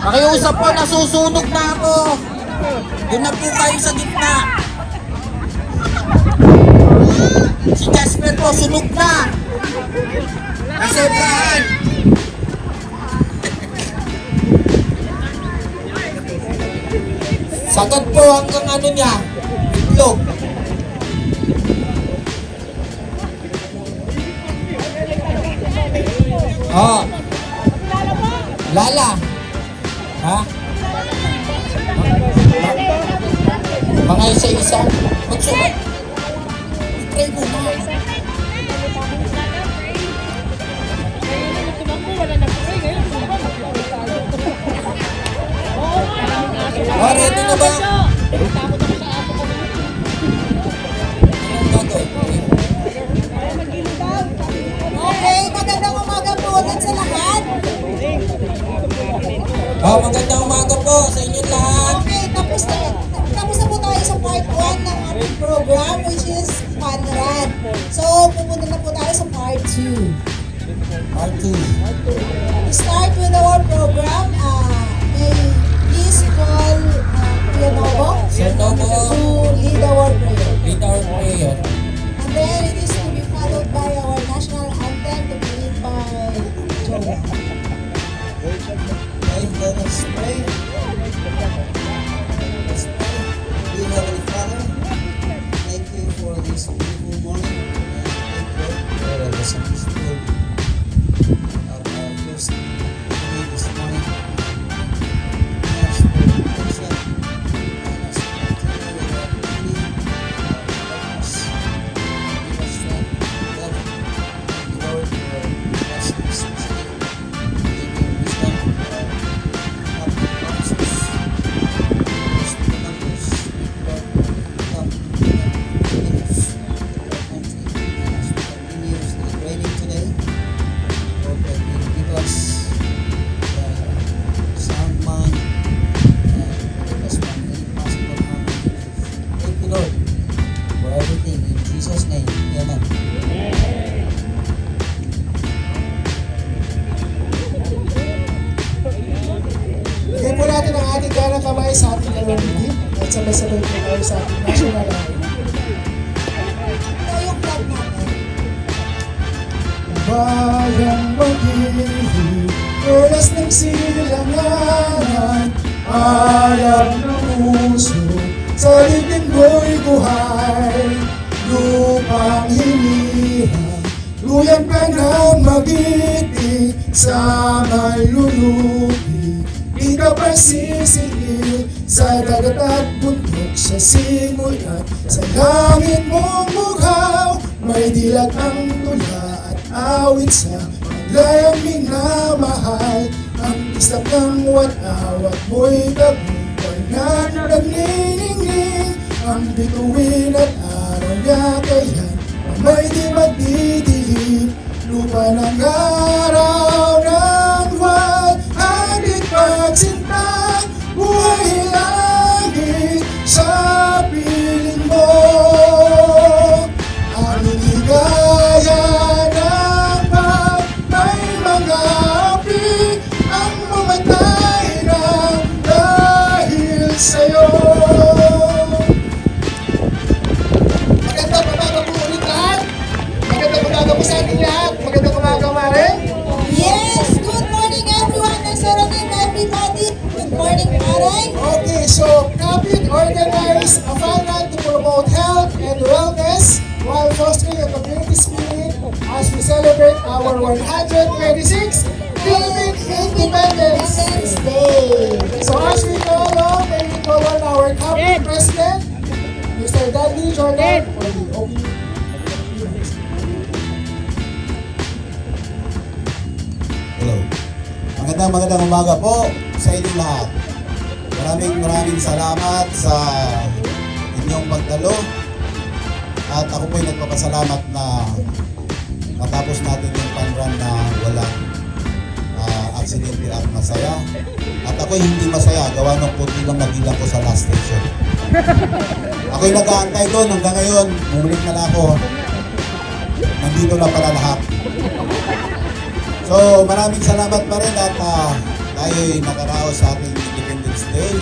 Pakiusap po, nasusunog na ako. Doon na po kayo sa gitna. Si Jasper po, sunog na. Nasobrahan. Sagad po hanggang ano niya, itlog. Oh. Lala. Ha? Mga isa-isa. Magsumat. I-try mo na. Oh, ready na ba? Okay, magandang umaga po ulit sa lahat. Oh, magandang umaga po sa inyong lahat. Okay, tapos na po tayo sa part 1 ng ating program, which is Fun Run. So, pupunta na po tayo sa part 2. Part 2. To start with our program, may please call Kuya Nobo Sir Nobo, to lead our prayer. lead our prayer. And then it is to be followed by our national anthem to be led by Joe. Okay, let us pray. Let's pray. Dear Heavenly Father, thank you for this beautiful morning. And thank you for the Sunday school of our first day this morning. We ask for protection and us to continue with our duty, our purpose. Give us strength, love, and Lord, for blessings today. Give me wisdom for our Jesus' name, Amen. Bigay po natin ang ating ganang kamay sa ating kalority at sabay-sabay po tayo sa ating national anthem. Ito yung vlog natin. Bayang mag-ibig, oras ng silanganan, alam ng puso, sa libing mo'y buhay, lupang hinihang, luyang ka na mag-ibig, sa malulubi, di ka pa sisigil, sa dagat at bundok, sa simulat, sa langit mong mukhaw, may dilat ang tula at awit sa paglayang minamahal, ang islap ng wat-awat mo'y tagumpay na nagniningning, ang bituin at araw niya kayan, may di magdidilim, lupa ng araw ng buwan, adik pagsinta, buhay langit sa piling mo. Ang ligaya ng pag may mga api, ang mamatay na dahil sa'yo. Magandang umaga po ulit lahat. Magandang umaga po sa ating lahat. Magandang umaga, Mare. Yes! Good morning everyone! Nagsarating everybody! Good morning, Maray! Okay, so Kapit organized a fun run to promote health and wellness while fostering a community spirit as we celebrate our 126th Philippine Independence Day! So as we go along, may we call on our Kapit President, Mr. Dudley Jordan, for the opening. Hello. Magandang umaga po sa inyong lahat. Maraming salamat sa inyong pagdalo. At ako po'y nagpapasalamat na matapos natin yung fun run na walang aksidente at masaya. At ako'y hindi masaya, gawa ng puti lang nagilang ko sa last station. Ako'y nag-aantay doon hanggang ngayon, bumalik na lang ako. Nandito na pala lahat. So maraming salamat pa rin at tayo'y nakaraos sa ating Independence Day.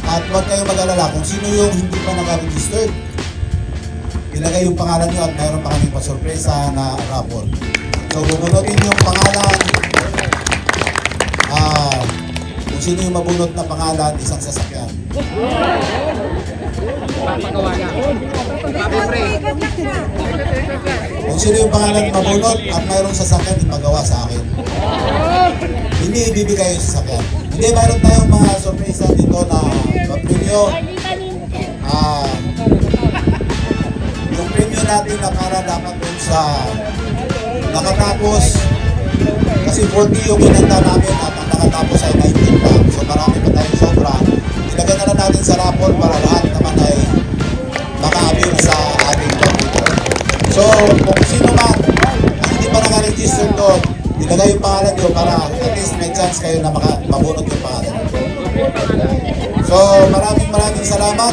At huwag kayong mag-alala kung sino yung hindi pa naka-registered. Ilagay yung pangalan nyo at mayroon pa kaming pasurpresa na raffle. So bubunutin yung pangalan. Kung sino yung mabunot na pangalan, isang sasakyan. Kung sino yung pangalan mabunot at mayroong sasakyan, ipagawa sa akin. Hindi ibibigay yung sasakyan. Hindi, mayroon tayong mga sorpresa dito na premyo. Yung premyo natin na para dapat dun sa nakatapos. Kasi 40 yung inanda namin at ang nakatapos ay 19 pa. So marami pa tayong sobra. Ilagay na lang natin sa raffle para lahat naman ay maka-avail sa ating computer. So kung sino man ang hindi pa naka-register doon, ilagay yung pangalan nyo para at least may chance kayo na mabunot yung pangalan. So maraming salamat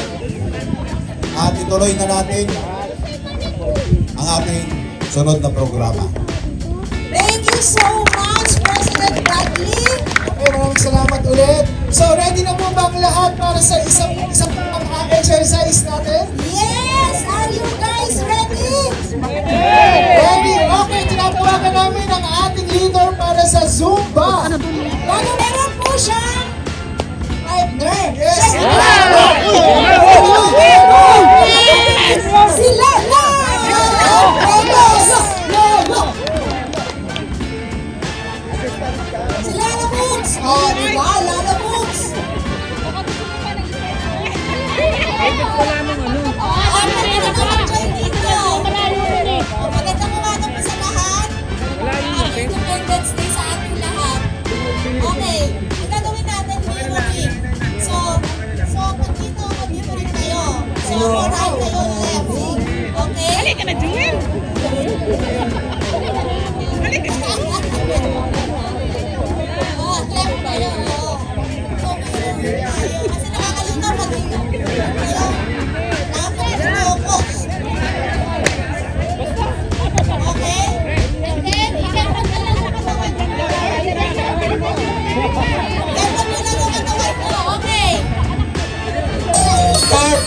at ituloy na natin ang ating sunod na programa. Thank you so much, President Bradley. Okay, maraming salamat ulit. So, ready na po ba ang lahat para sa isang exercise natin? Yes! Are you guys ready? Ready? Okay, tinatawagan namin ang ating leader para sa Zumba. Bago meron po siyang partner. Yes! Sila na! Sila na Books! Oh, diba? Lala Books! Magandang umaga po sa lahat. Happy Independence Day sa ating lahat. Okay, ang gagawin natin mayroon. So pag dito, mag-dito rin kayo. So, right kayo left. Okay? Halika na, Jewel! Halika na! Oh, left kayo. So, mayroon tayo. Kasi nakakalita mag-dito. So, dapat focus. Okay? And then, ikapag na lang sa katawan ko. Ikapag na lang sa katawan ko. Okay? Start!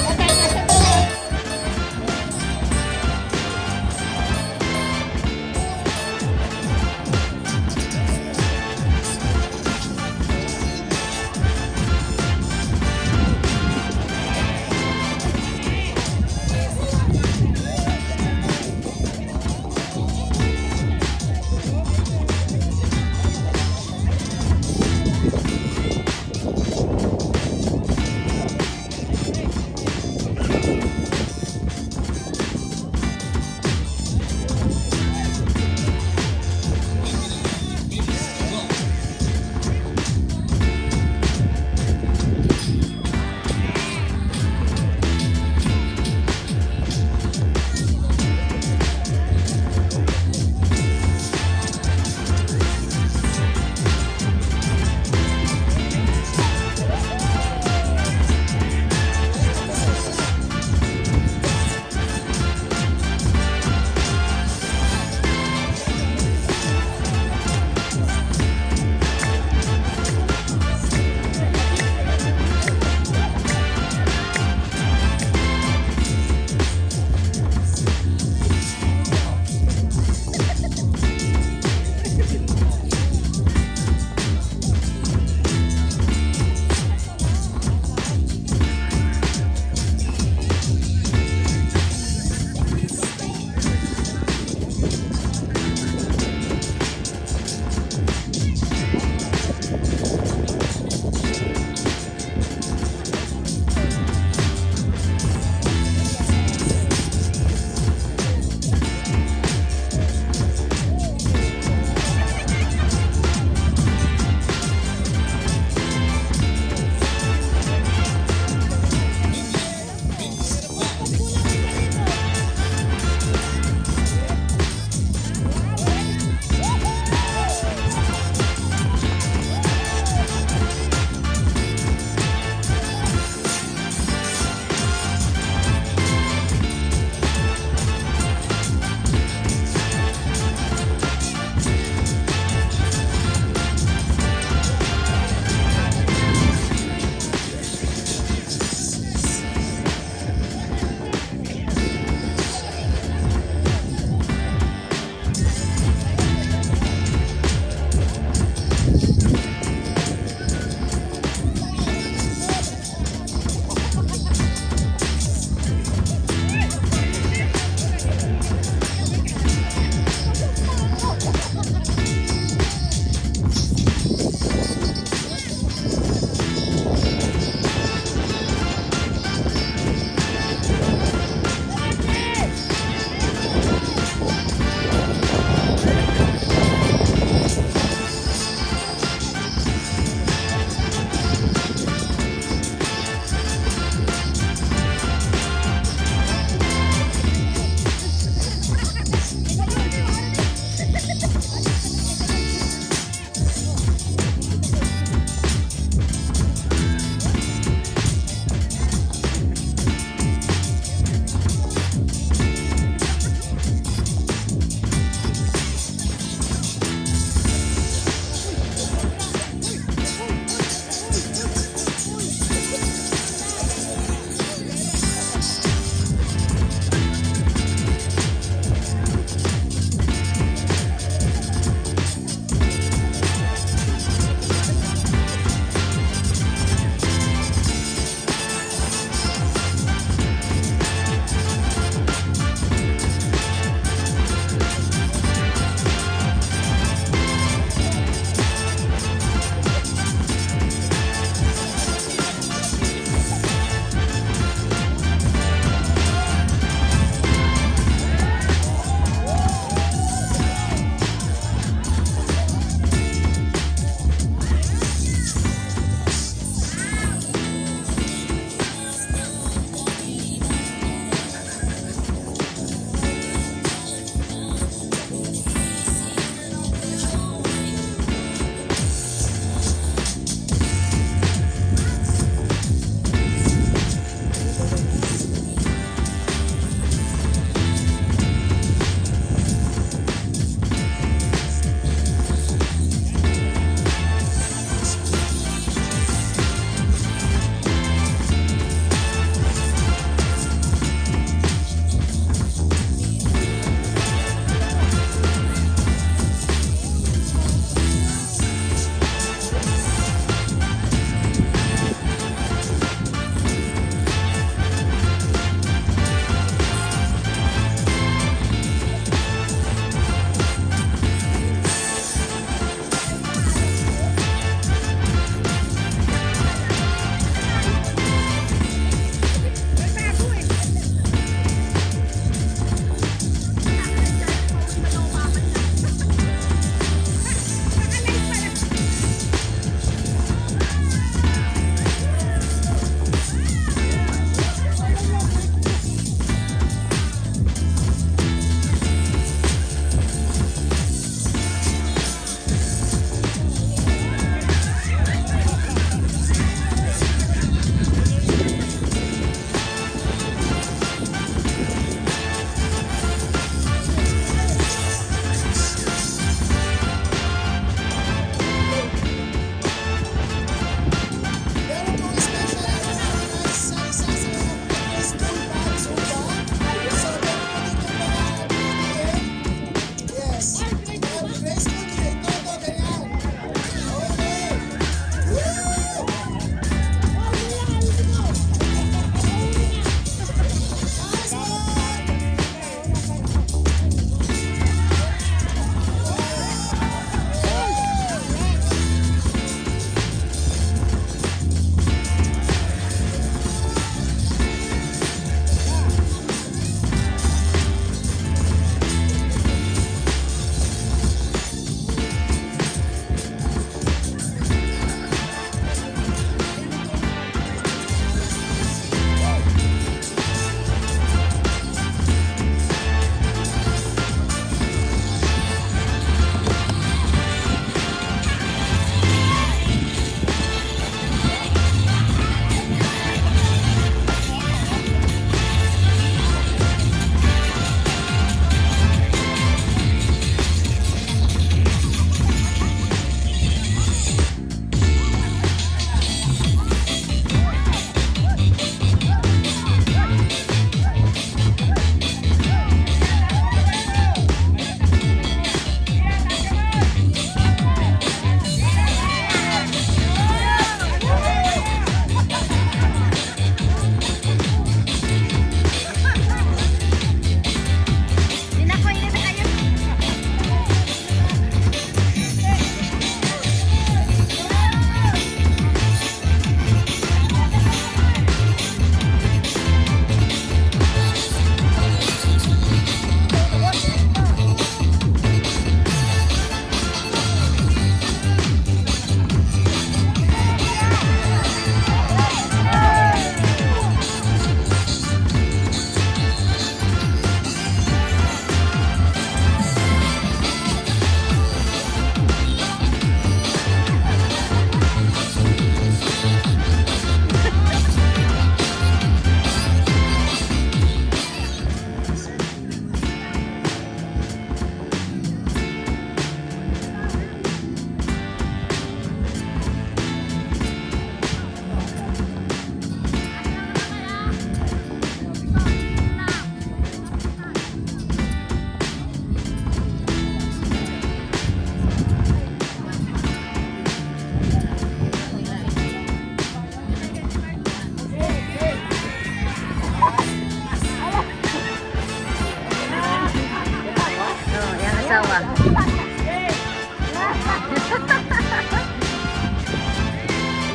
asawa.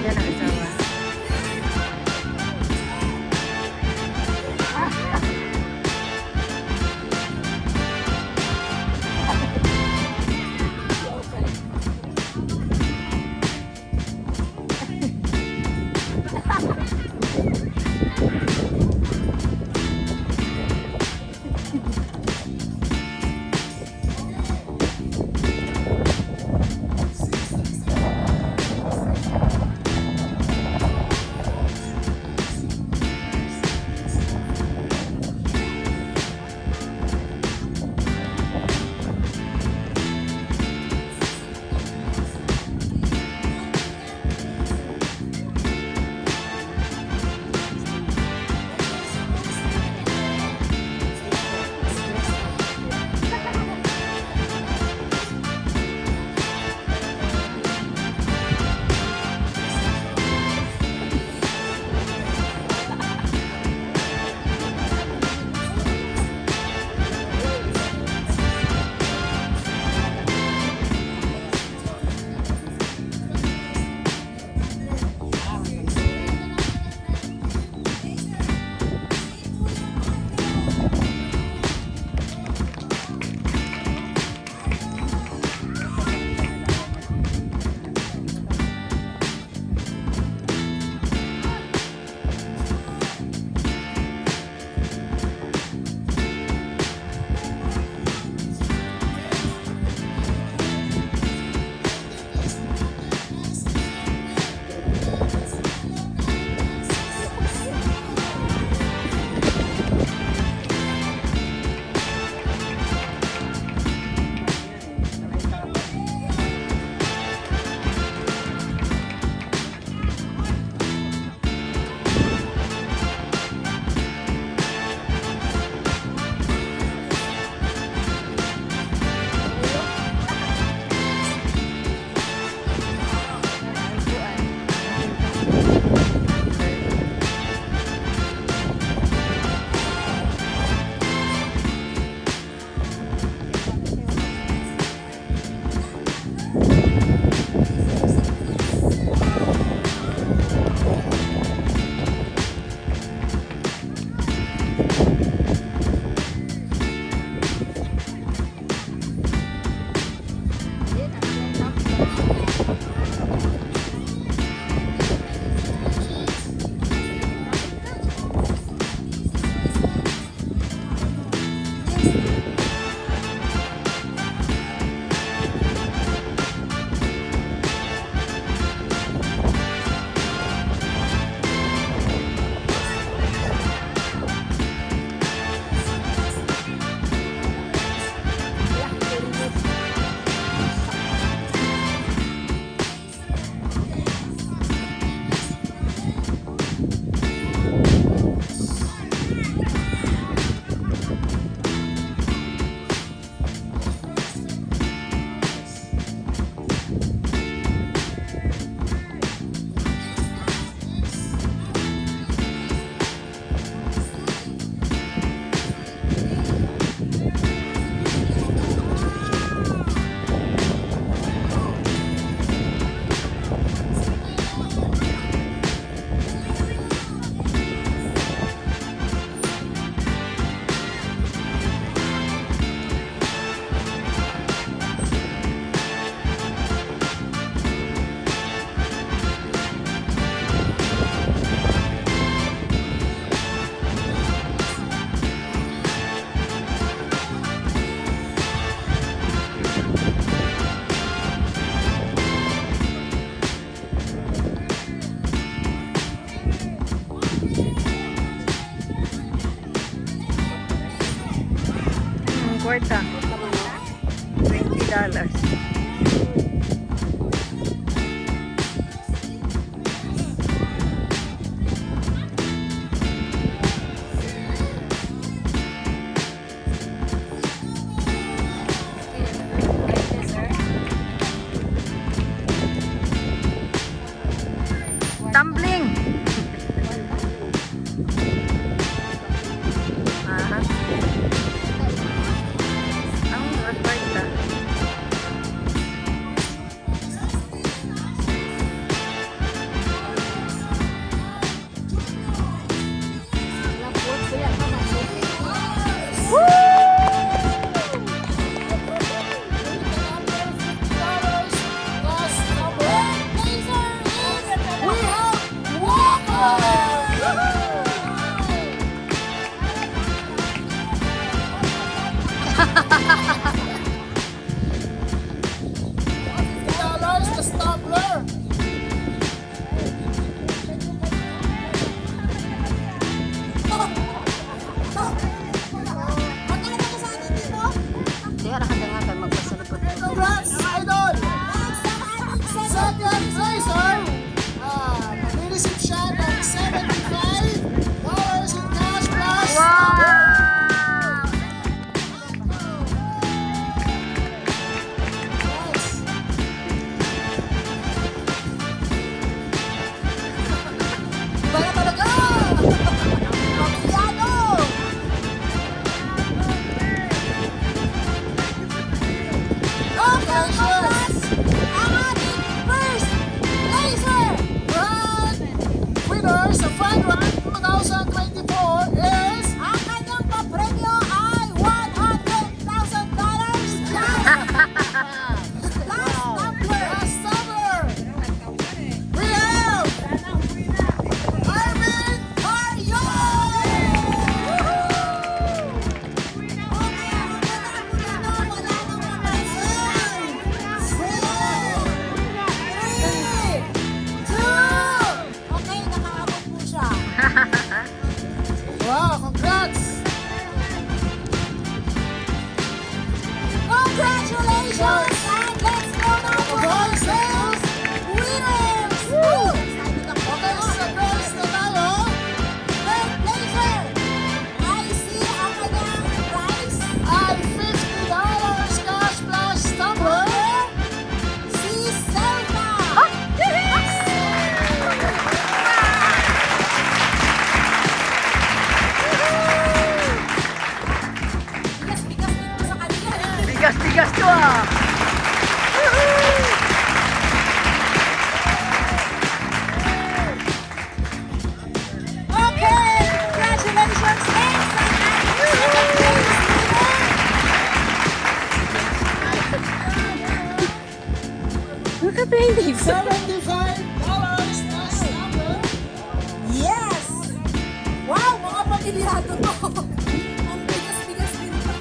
Yan ang asawa. Kwarta. $20. Tumbling. Ang kwarta. $50 the tumbler. Magkano ka sa atin dito? Di harap ka nga kayo magpasalupot. Congrats, idol! Second placer, nag-receive siya ng $75 in cash plus Wow! Bala talaga! Pamilyado! Okay, congrats! Ang ating first laser! Grand winners sa Fun Run 2024 is Ang kanyang papremyo ay $100,000 plus tumbler! Last Summer. We have Arvin Mario! Okay, nakaabot po siya. Wow, congrats! Congratulations! And let's go now for our sales winners! Woo! Okay, sa girls na tayo. Third placer! I see ang kanyang prize. Ay $50 cash plus tumbler. Si Selma! Bigas-bigas dito sa kanila. Bigas-bigas to ah! Okay! Congratulations! Thanks! Second place Naka-20. $75 plus tumbler. Yes! Wow! Mga pamilyado to! Ang bigas-bigas din ito.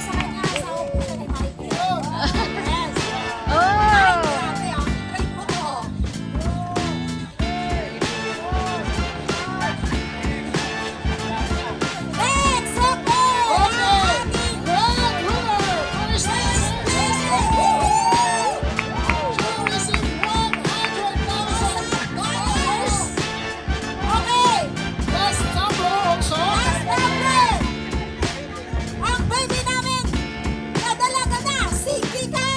Sa kanya, sa upusan ni Michael. Yes! Oh! Grabe, ah. Try mo to. Next! Okay! Okay, Ang ating grand winner. First place. She received $100,000 Okay! plus tumbler also. Last number! Ang baby namin, nadalaga na si Kika!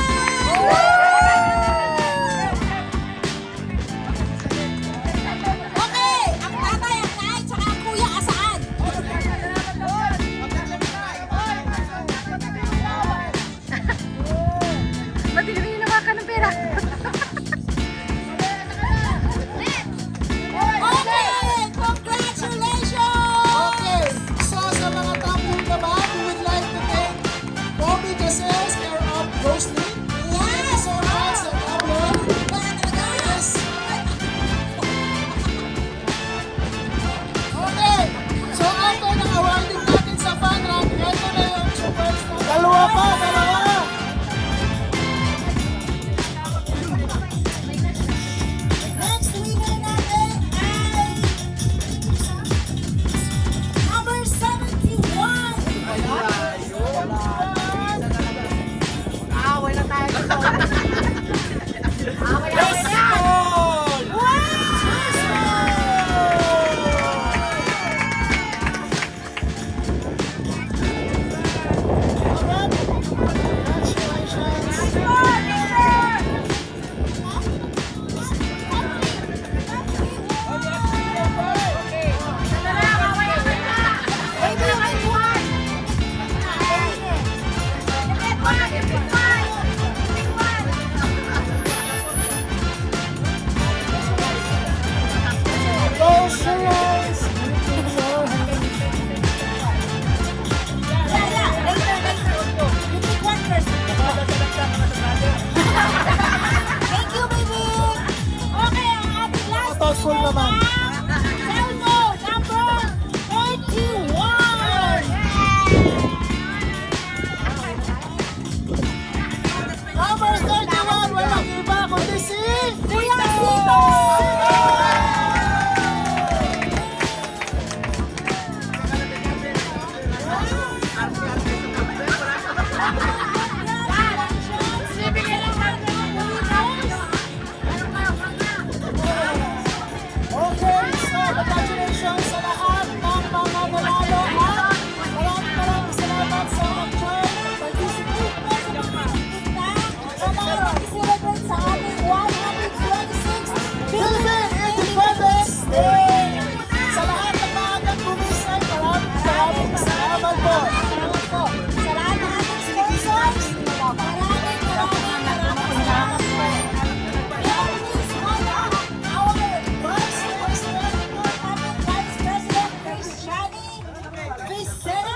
Okay, ang tatay, ang nay, tsaka ang kuya, asaan? Ba't hindi mo hinawakan ng pera? Okay, congratulations! Okay, so sa mga tumbler naman, we would like to thank Bobby Cases, care of Roasting. Thank you so much sa tumbler. Yes. Okay, so after ng awarding natin sa Fun Run, ito na yung superstar. Dalawa pa, dalawa. Next winner natin ay number 71. Away na tayo. Thank you, baby. Okay, ang ating last Thoughtful naman.